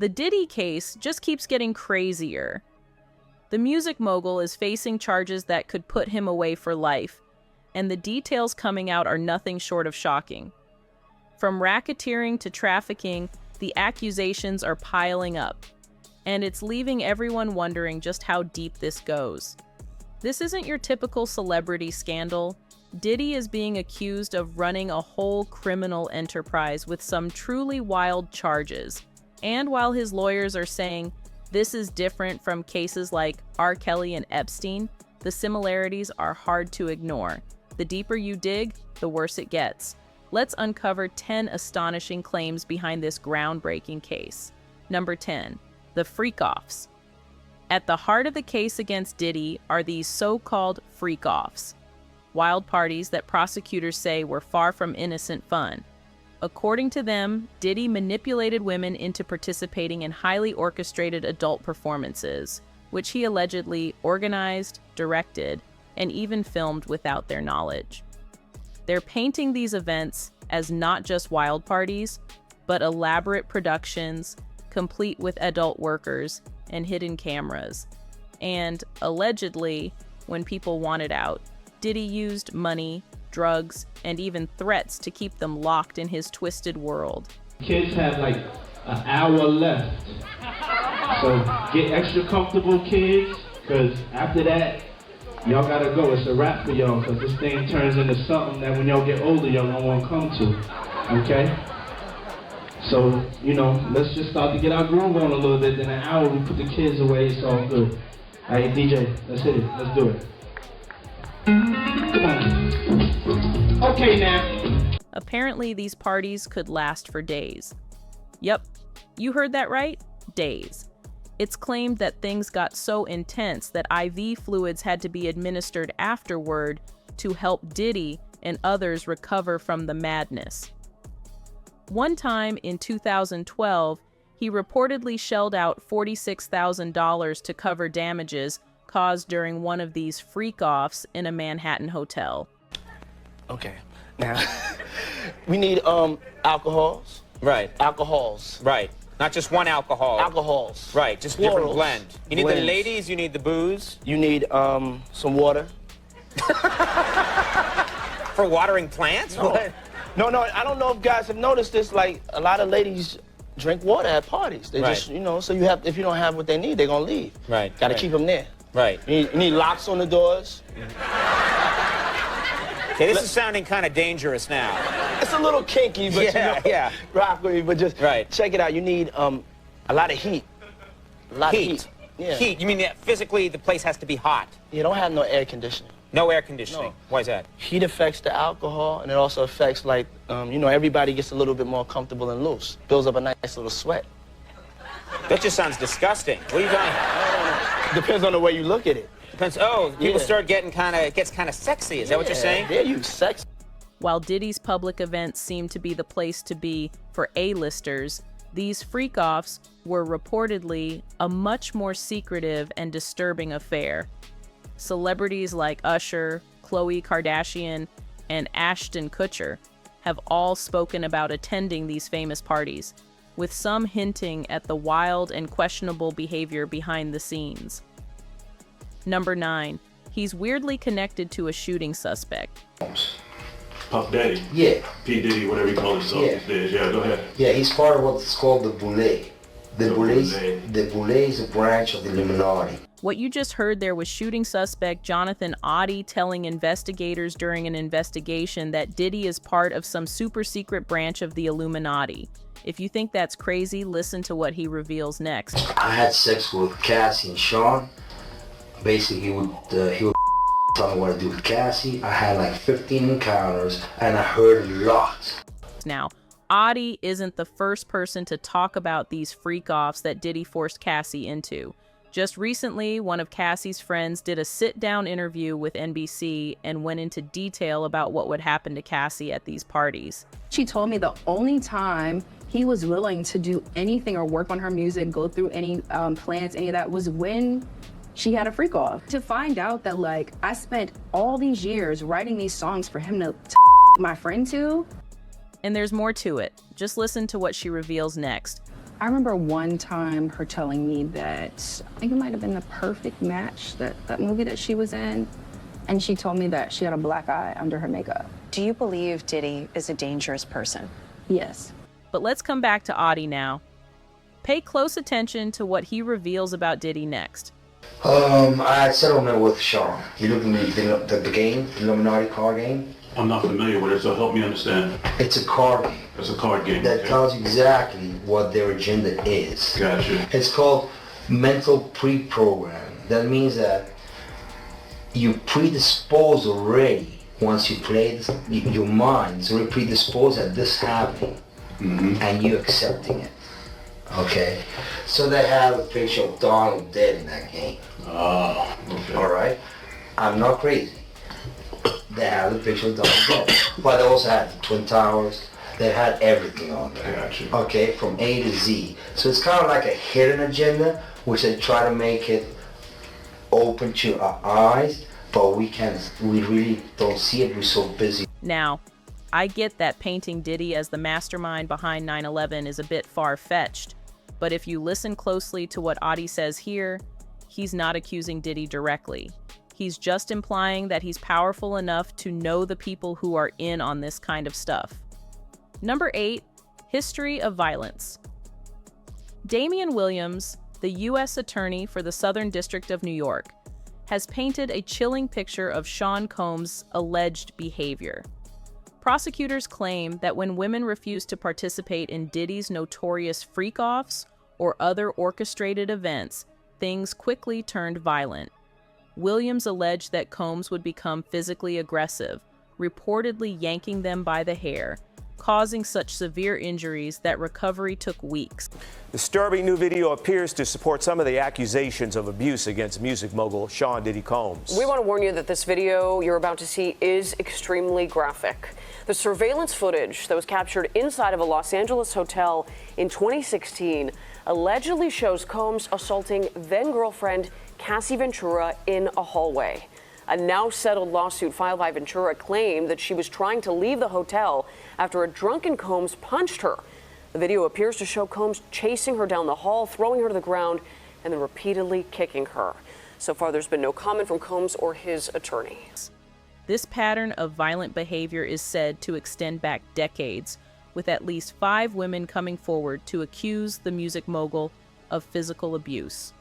The Diddy case just keeps getting crazier. The music mogul is facing charges that could put him away for life, and the details coming out are nothing short of shocking. From racketeering to trafficking, the accusations are piling up, and it's leaving everyone wondering just how deep this goes. This isn't your typical celebrity scandal. Diddy is being accused of running a whole criminal enterprise with some truly wild charges. And while his lawyers are saying this is different from cases like R. Kelly and Epstein, the similarities are hard to ignore. The deeper you dig, the worse it gets. Let's uncover 10 astonishing claims behind this groundbreaking case. Number 10, the freak-offs. At the heart of the case against Diddy are these so-called freak-offs, wild parties that prosecutors say were far from innocent fun. According to them, Diddy manipulated women into participating in highly orchestrated adult performances, which he allegedly organized, directed, and even filmed without their knowledge. They're painting these events as not just wild parties, but elaborate productions, complete with adult workers and hidden cameras. And allegedly, when people wanted out, Diddy used money, drugs, and even threats to keep them locked in his twisted world. Kids have like an hour left. So get extra comfortable, kids, because after that, y'all gotta go. It's a wrap for y'all, because this thing turns into something that when y'all get older, y'all don't want to come to, okay? So, let's just start to get our groove on a little bit. Then an hour, we put the kids away, it's all good. All right, DJ, let's hit it. Let's do it. Come on. Okay, now. Apparently, these parties could last for days. Yep, you heard that right? Days. It's claimed that things got so intense that IV fluids had to be administered afterward to help Diddy and others recover from the madness. One time in 2012, he reportedly shelled out $46,000 to cover damages caused during one of these freak-offs in a Manhattan hotel. Okay, now, we need alcohols. Right. Alcohols. Right. Not just one alcohol. Alcohols. Right, just Plurals. different blend. You need Blends. the ladies, you need the booze. You need some water. For watering plants? What? No, I don't know if guys have noticed this, like a lot of ladies drink water at parties. They Right. just, so if you don't have what they need, they're gonna leave. Right. Gotta right. keep them there. Right. You need locks on the doors. Okay, this is sounding kind of dangerous now. It's a little kinky, but yeah. rock with me, but just check it out. You need a lot of heat. A lot of heat. Yeah. Heat. You mean that physically the place has to be hot? You don't have no air conditioning. No air conditioning. No. Why is that? Heat affects the alcohol, and it also affects, like, everybody gets a little bit more comfortable and loose. Builds up a nice little sweat. That just sounds disgusting. What are you doing? Depends on the way you look at it. Depends. Oh, people start getting it gets kind of sexy. Is that what you're saying? Yeah, you sex. While Diddy's public events seem to be the place to be for A-listers, these freak-offs were reportedly a much more secretive and disturbing affair. Celebrities like Usher, Khloe Kardashian, and Ashton Kutcher have all spoken about attending these famous parties, with some hinting at the wild and questionable behavior behind the scenes. Number 9, he's weirdly connected to a shooting suspect. Puff Daddy? Yeah. P. Diddy, whatever you call himself these days. Yeah, go ahead. Yeah, he's part of what's called the Boule. The Boule is a branch of the Illuminati. What you just heard there was shooting suspect Jonathan Oddie telling investigators during an investigation that Diddy is part of some super secret branch of the Illuminati. If you think that's crazy, listen to what he reveals next. I had sex with Cassie and Sean. Basically, he would tell me what to do with Cassie. I had like 15 encounters, and I heard a lot. Now, Oddie isn't the first person to talk about these freak-offs that Diddy forced Cassie into. Just recently, one of Cassie's friends did a sit-down interview with NBC and went into detail about what would happen to Cassie at these parties. She told me the only time he was willing to do anything or work on her music, go through any plans, any of that, was when she had a freak off. To find out that, like, I spent all these years writing these songs for him to my friend to. And there's more to it. Just listen to what she reveals next. I remember one time her telling me that, I think it might have been The Perfect Match, that movie that she was in, and she told me that she had a black eye under her makeup. Do you believe Diddy is a dangerous person? Yes. But let's come back to Audie now. Pay close attention to what he reveals about Diddy next. I had settlement with Sean. You looked at me, the game, the Illuminati card game? I'm not familiar with it, so help me understand. It's a card game. It's a card game. That okay. tells you exactly what their agenda is. Gotcha. It's called mental pre-programming. That means that you predispose already. Once you play this, your mind is already predisposed at this happening, and you accepting it. Okay? So they have a picture of Donald dead in that game. Oh, okay. Alright? I'm not crazy. They have the picture of Donald dead. But they also had the Twin Towers. They had everything on there. Gotcha. Okay? From A to Z. So it's kind of like a hidden agenda, which they try to make it open to our eyes, but we really don't see it. We're so busy. Now, I get that painting Diddy as the mastermind behind 9/11 is a bit far-fetched, but if you listen closely to what Audie says here, he's not accusing Diddy directly. He's just implying that he's powerful enough to know the people who are in on this kind of stuff. Number 8, history of violence. Damian Williams, the U.S. Attorney for the Southern District of New York, has painted a chilling picture of Sean Combs' alleged behavior. Prosecutors claim that when women refused to participate in Diddy's notorious freak-offs or other orchestrated events, things quickly turned violent. Williams alleged that Combs would become physically aggressive, reportedly yanking them by the hair, causing such severe injuries that recovery took weeks. Disturbing new video appears to support some of the accusations of abuse against music mogul Sean Diddy Combs. We want to warn you that this video you're about to see is extremely graphic. The surveillance footage that was captured inside of a Los Angeles hotel in 2016 allegedly shows Combs assaulting then-girlfriend Cassie Ventura in a hallway. A now settled lawsuit filed by Ventura claimed that she was trying to leave the hotel after a drunken Combs punched her. The video appears to show Combs chasing her down the hall, throwing her to the ground, and then repeatedly kicking her. So far, there's been no comment from Combs or his attorney. This pattern of violent behavior is said to extend back decades, with at least 5 women coming forward to accuse the music mogul of physical abuse.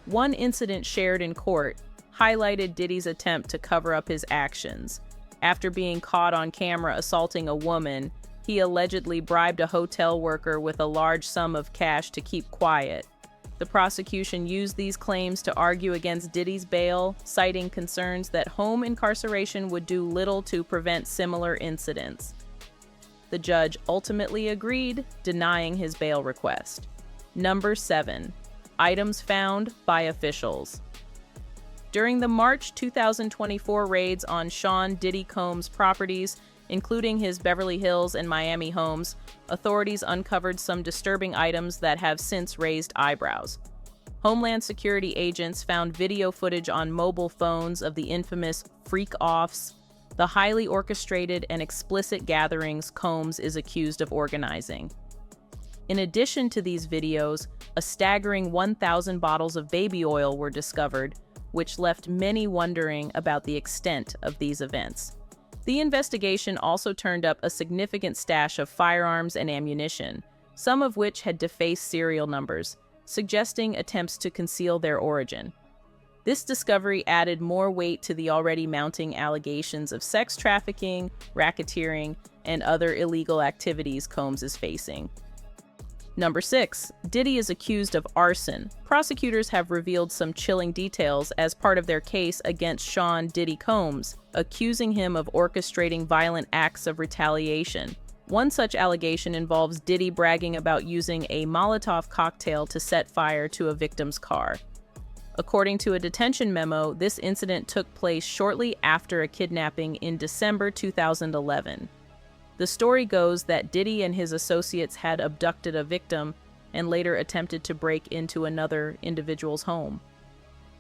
One incident shared in court highlighted Diddy's attempt to cover up his actions. After being caught on camera assaulting a woman, he allegedly bribed a hotel worker with a large sum of cash to keep quiet. The prosecution used these claims to argue against Diddy's bail, citing concerns that home incarceration would do little to prevent similar incidents. The judge ultimately agreed, denying his bail request. Number 7, items found by officials. During the March 2024 raids on Sean Diddy Combs' properties, including his Beverly Hills and Miami homes, authorities uncovered some disturbing items that have since raised eyebrows. Homeland Security agents found video footage on mobile phones of the infamous freak-offs, the highly orchestrated and explicit gatherings Combs is accused of organizing. In addition to these videos, a staggering 1,000 bottles of baby oil were discovered, which left many wondering about the extent of these events. The investigation also turned up a significant stash of firearms and ammunition, some of which had defaced serial numbers, suggesting attempts to conceal their origin. This discovery added more weight to the already mounting allegations of sex trafficking, racketeering, and other illegal activities Combs is facing. Number 6, Diddy is accused of arson. Prosecutors have revealed some chilling details as part of their case against Sean Diddy Combs, accusing him of orchestrating violent acts of retaliation. One such allegation involves Diddy bragging about using a Molotov cocktail to set fire to a victim's car. According to a detention memo, this incident took place shortly after a kidnapping in December 2011. The story goes that Diddy and his associates had abducted a victim and later attempted to break into another individual's home.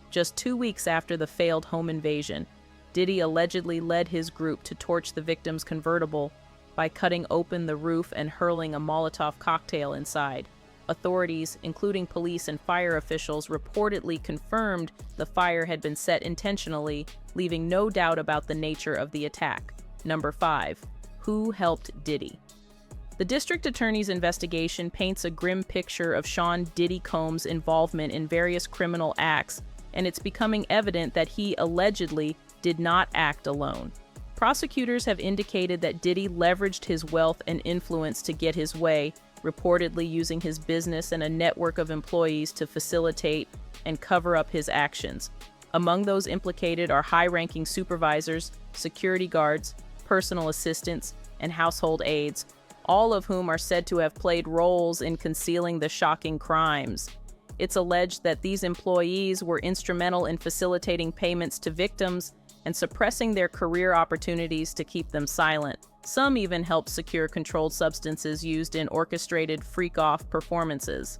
Just 2 weeks after the failed home invasion, Diddy allegedly led his group to torch the victim's convertible by cutting open the roof and hurling a Molotov cocktail inside. Authorities, including police and fire officials, reportedly confirmed the fire had been set intentionally, leaving no doubt about the nature of the attack. Number 5. Who helped Diddy? The district attorney's investigation paints a grim picture of Sean Diddy Combs' involvement in various criminal acts, and it's becoming evident that he allegedly did not act alone. Prosecutors have indicated that Diddy leveraged his wealth and influence to get his way, reportedly using his business and a network of employees to facilitate and cover up his actions. Among those implicated are high-ranking supervisors, security guards, personal assistants, and household aides, all of whom are said to have played roles in concealing the shocking crimes. It's alleged that these employees were instrumental in facilitating payments to victims and suppressing their career opportunities to keep them silent. Some even helped secure controlled substances used in orchestrated freak-off performances.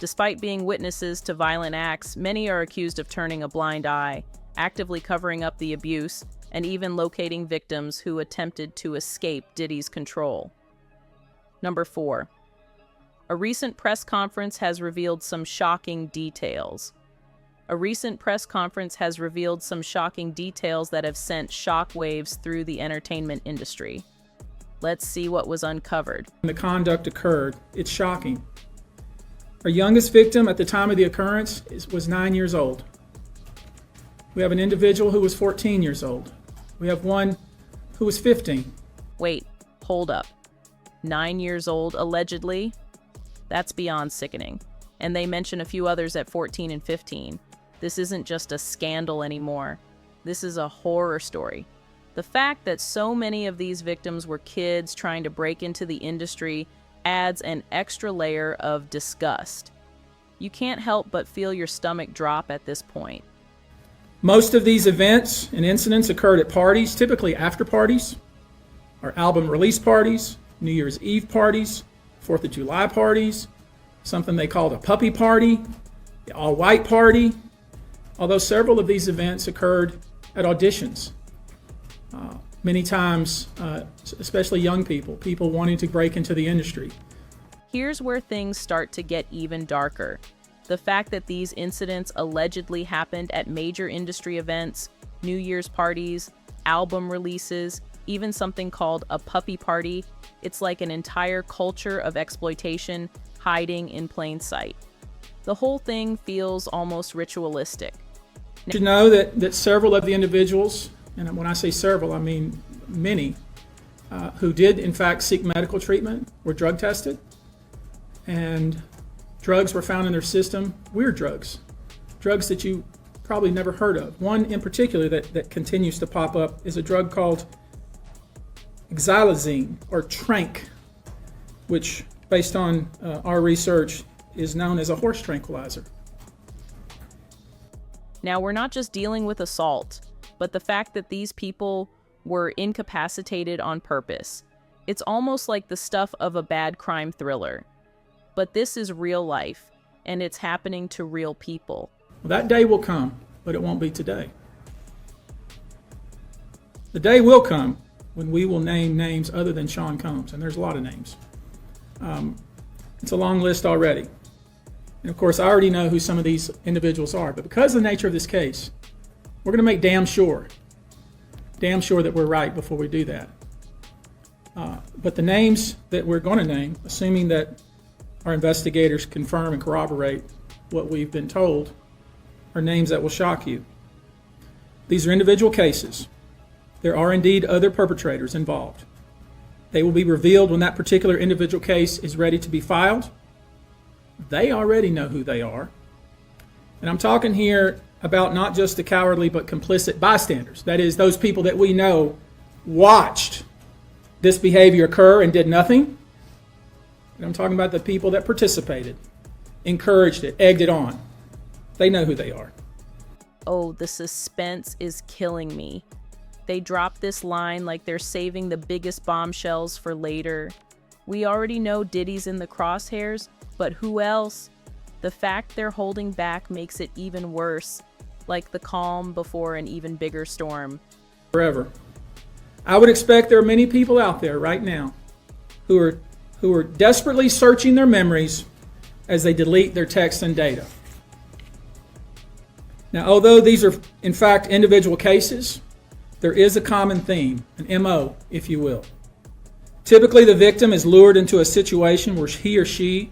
Despite being witnesses to violent acts, many are accused of turning a blind eye, actively covering up the abuse, and even locating victims who attempted to escape Diddy's control. Number 4. A recent press conference has revealed some shocking details. A recent press conference has revealed some shocking details that have sent shockwaves through the entertainment industry. Let's see what was uncovered. The conduct occurred. It's shocking. Our youngest victim at the time of the occurrence was 9 years old. We have an individual who was 14 years old. We have one who was 15. Wait, hold up. 9 years old, allegedly? That's beyond sickening. And they mention a few others at 14 and 15. This isn't just a scandal anymore. This is a horror story. The fact that so many of these victims were kids trying to break into the industry adds an extra layer of disgust. You can't help but feel your stomach drop at this point. Most of these events and incidents occurred at parties, typically after parties, or album release parties, New Year's Eve parties, 4th of July parties, something they called a puppy party, the all-white party, although several of these events occurred at auditions. Many times, especially young people wanting to break into the industry. Here's where things start to get even darker. The fact that these incidents allegedly happened at major industry events, New Year's parties, album releases, even something called a puppy party, it's like an entire culture of exploitation hiding in plain sight. The whole thing feels almost ritualistic. You should know that several of the individuals, and when I say several, I mean many, who did in fact seek medical treatment were drug tested, and drugs were found in their system, weird drugs that you probably never heard of. One in particular that continues to pop up is a drug called xylazine, or trank, which based on our research is known as a horse tranquilizer. Now, we're not just dealing with assault, but the fact that these people were incapacitated on purpose. It's almost like the stuff of a bad crime thriller. But this is real life, and it's happening to real people. Well, that day will come, but it won't be today. The day will come when we will name names other than Sean Combs, and there's a lot of names. It's a long list already. And of course, I already know who some of these individuals are, but because of the nature of this case, we're going to make damn sure that we're right before we do that. But the names that we're going to name, assuming that our investigators confirm and corroborate what we've been told, are names that will shock you. These are individual cases. There are indeed other perpetrators involved. They will be revealed when that particular individual case is ready to be filed. They already know who they are. And I'm talking here about not just the cowardly but complicit bystanders. That is, those people that we know watched this behavior occur and did nothing. And I'm talking about the people that participated, encouraged it, egged it on. They know who they are. Oh, the suspense is killing me. They drop this line like they're saving the biggest bombshells for later. We already know Diddy's in the crosshairs, but who else? The fact they're holding back makes it even worse, like the calm before an even bigger storm. Forever. I would expect there are many people out there right now who are desperately searching their memories as they delete their texts and data. Now, although these are in fact individual cases, there is a common theme, an MO, if you will. Typically, the victim is lured into a situation where he or she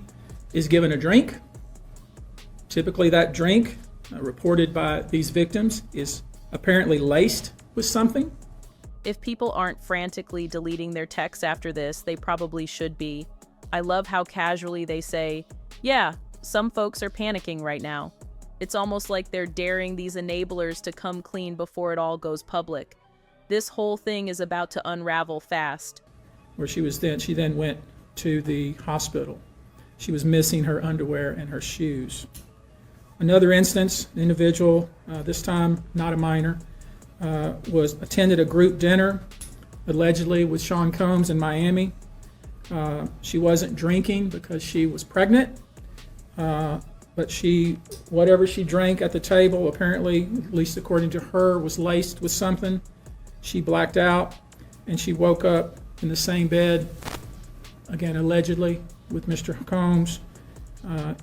is given a drink. Typically, that drink, reported by these victims, is apparently laced with something. If people aren't frantically deleting their texts after this, they probably should be. I love how casually they say, yeah, some folks are panicking right now. It's almost like they're daring these enablers to come clean before it all goes public. This whole thing is about to unravel fast. Where she then went to the hospital. She was missing her underwear and her shoes. Another instance, an individual, this time not a minor, attended a group dinner, allegedly with Sean Combs in Miami. She wasn't drinking because she was pregnant, but whatever she drank at the table, apparently, at least according to her, was laced with something. She blacked out, and she woke up in the same bed, again allegedly, with Mr. Combs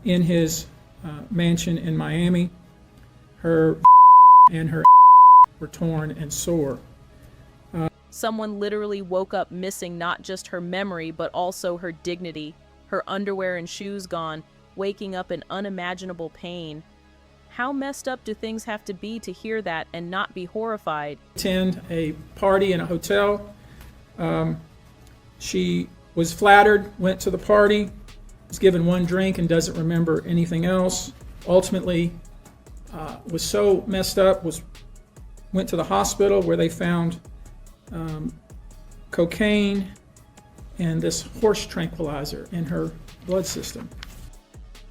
in his mansion in Miami. Her and her were torn and sore. Someone literally woke up missing not just her memory, but also her dignity, her underwear and shoes gone, waking up in unimaginable pain. How messed up do things have to be to hear that and not be horrified? Attend a party in a hotel. She was flattered, went to the party, was given one drink and doesn't remember anything else. Ultimately, was so messed up, went to the hospital where they found cocaine and this horse tranquilizer in her blood system.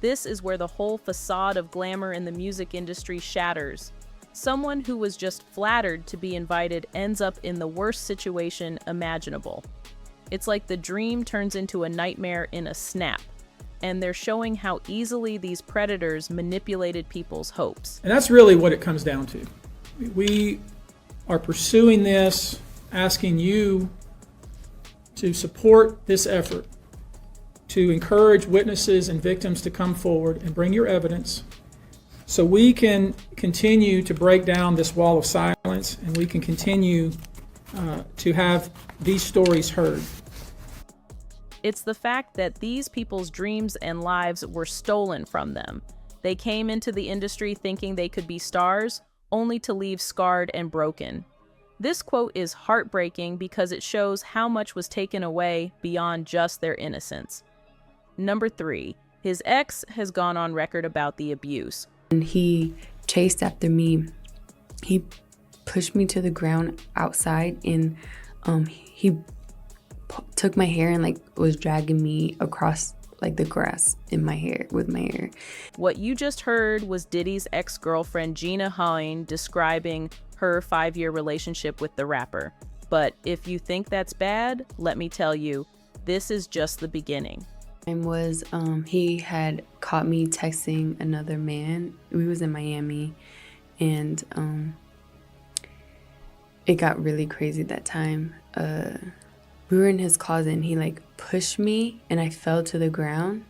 This is where the whole facade of glamour in the music industry shatters. Someone who was just flattered to be invited ends up in the worst situation imaginable. It's like the dream turns into a nightmare in a snap, and they're showing how easily these predators manipulated people's hopes. And that's really what it comes down to. We are pursuing this, asking you to support this effort, to encourage witnesses and victims to come forward and bring your evidence so we can continue to break down this wall of silence and we can continue to have these stories heard. It's the fact that these people's dreams and lives were stolen from them. They came into the industry thinking they could be stars, only to leave scarred and broken. This quote is heartbreaking because it shows how much was taken away beyond just their innocence. Number 3, his ex has gone on record about the abuse. And he chased after me. He pushed me to the ground outside, and he took my hair and was dragging me across the grass in my hair with my hair. What you just heard was Diddy's ex-girlfriend Gina Hine describing her 5-year relationship with the rapper. But if you think that's bad, let me tell you, this is just the beginning. He had caught me texting another man. We was in Miami, and it got really crazy that time. We were in his closet, and he pushed me, and I fell to the ground.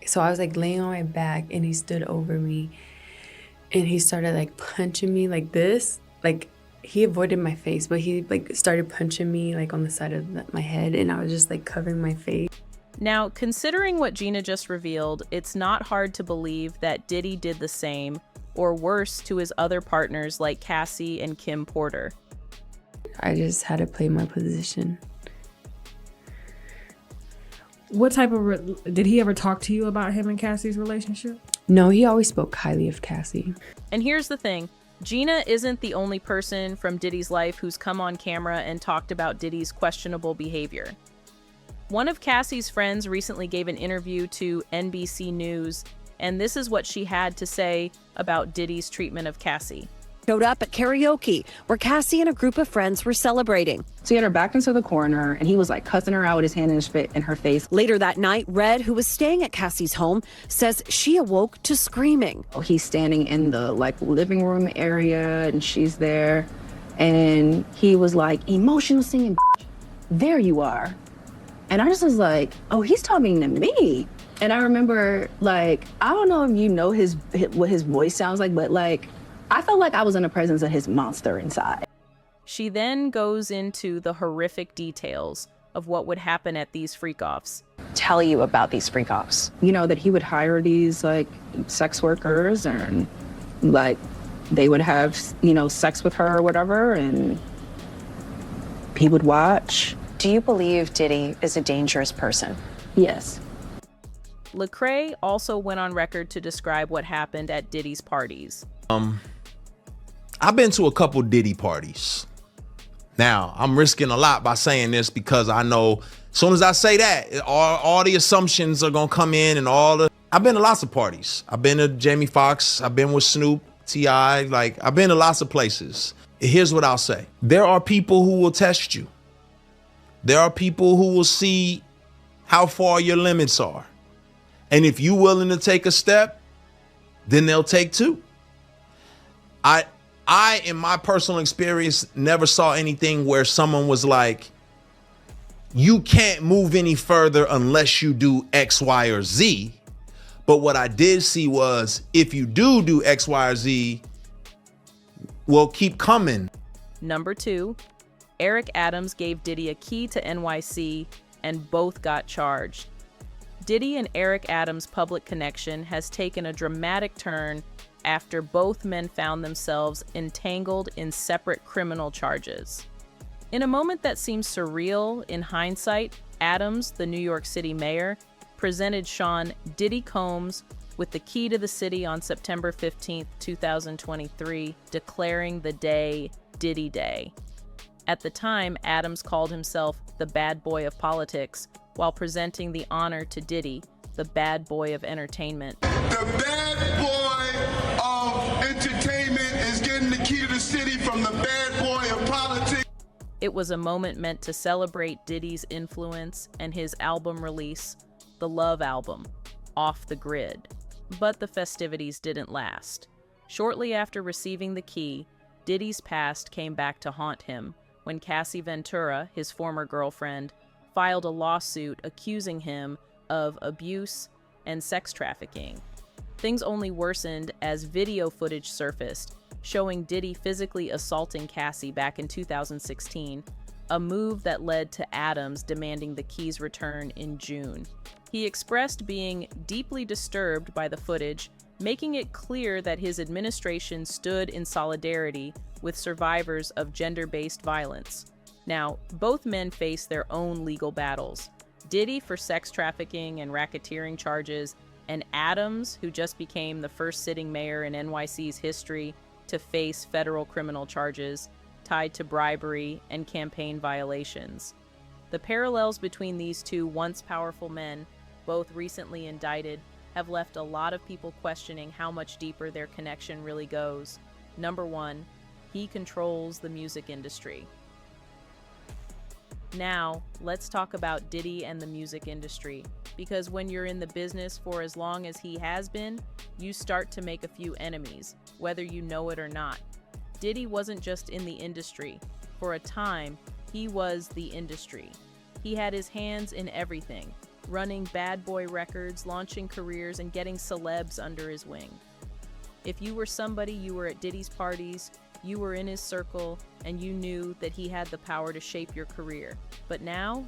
So I was laying on my back, and he stood over me, and he started punching me like this. He avoided my face, but he started punching me on the side of my head, and I was just covering my face. Now, considering what Gina just revealed, it's not hard to believe that Diddy did the same, or worse, to his other partners like Cassie and Kim Porter. I just had to play my position. What type of did he ever talk to you about him and Cassie's relationship? No, he always spoke highly of Cassie. And here's the thing. Gina isn't the only person from Diddy's life who's come on camera and talked about Diddy's questionable behavior. One of Cassie's friends recently gave an interview to NBC News, and this is what she had to say about Diddy's treatment of Cassie. Showed up at karaoke, where Cassie and a group of friends were celebrating. So he had her back into the corner, and he was cussing her out with his hand in her face. Later that night, Red, who was staying at Cassie's home, says she awoke to screaming. He's standing in the living room area, and she's there, and he was emotional singing, there you are. And I just was oh, he's talking to me. And I remember, like, I don't know if you know what his voice sounds like, but, like, I felt like I was in the presence of his monster inside. She then goes into the horrific details of what would happen at these freak-offs. Tell you about these freak-offs. You know, that he would hire these, like, sex workers and, like, they would have, you know, sex with her or whatever, and he would watch. Do you believe Diddy is a dangerous person? Yes. Lecrae also went on record to describe what happened at Diddy's parties. I've been to a couple Diddy parties. Now, I'm risking a lot by saying this because I know as soon as I say that, all the assumptions are gonna come in and I've been to lots of parties. I've been to Jamie Foxx, I've been with Snoop, T.I., like I've been to lots of places. Here's what I'll say. There are people who will test you. There are people who will see how far your limits are. And if you're willing to take a step, then they'll take two. I, in my personal experience, never saw anything where someone was like, you can't move any further unless you do X, Y, or Z. But what I did see was if you do X, Y, or Z, we'll keep coming. Number 2, Eric Adams gave Diddy a key to NYC and both got charged. Diddy and Eric Adams' public connection has taken a dramatic turn after both men found themselves entangled in separate criminal charges. In a moment that seems surreal in hindsight, Adams, the New York City mayor, presented Sean Diddy Combs with the key to the city on September 15, 2023, declaring the day Diddy Day. At the time, Adams called himself the bad boy of politics while presenting the honor to Diddy, the bad boy of entertainment. The bad boy of entertainment is getting the key to the city from the bad boy of politics. It was a moment meant to celebrate Diddy's influence and his album release, the Love album, Off the Grid. But the festivities didn't last. Shortly after receiving the key, Diddy's past came back to haunt him when Cassie Ventura, his former girlfriend, filed a lawsuit accusing him of abuse and sex trafficking. Things only worsened as video footage surfaced showing Diddy physically assaulting Cassie back in 2016, a move that led to Adams demanding the keys return in June. He expressed being deeply disturbed by the footage, making it clear that his administration stood in solidarity with survivors of gender-based violence. Now, both men face their own legal battles. Diddy for sex trafficking and racketeering charges, and Adams, who just became the first sitting mayor in NYC's history to face federal criminal charges tied to bribery and campaign violations. The parallels between these two once powerful men, both recently indicted, have left a lot of people questioning how much deeper their connection really goes. Number 1, he controls the music industry. Now, let's talk about Diddy and the music industry, because when you're in the business for as long as he has been, you start to make a few enemies, whether you know it or not. Diddy wasn't just in the industry. For a time, he was the industry. He had his hands in everything, running Bad Boy Records, launching careers, and getting celebs under his wing. If you were somebody, you were at Diddy's parties, you were in his circle, and you knew that he had the power to shape your career. But now,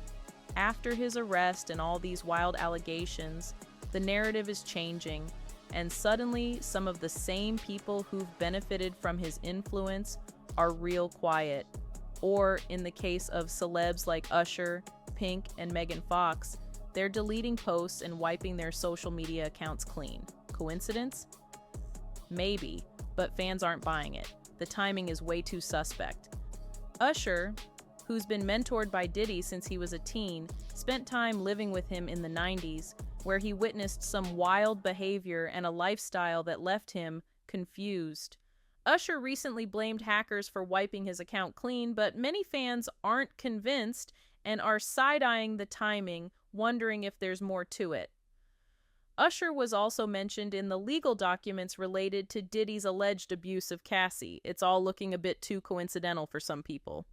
after his arrest and all these wild allegations, the narrative is changing, and suddenly some of the same people who've benefited from his influence are real quiet. Or in the case of celebs like Usher, Pink, and Megan Fox, they're deleting posts and wiping their social media accounts clean. Coincidence? Maybe, but fans aren't buying it. The timing is way too suspect. Usher, who's been mentored by Diddy since he was a teen, spent time living with him in the 90s, where he witnessed some wild behavior and a lifestyle that left him confused. Usher recently blamed hackers for wiping his account clean, but many fans aren't convinced and are side-eyeing the timing, wondering if there's more to it. Usher was also mentioned in the legal documents related to Diddy's alleged abuse of Cassie. It's all looking a bit too coincidental for some people.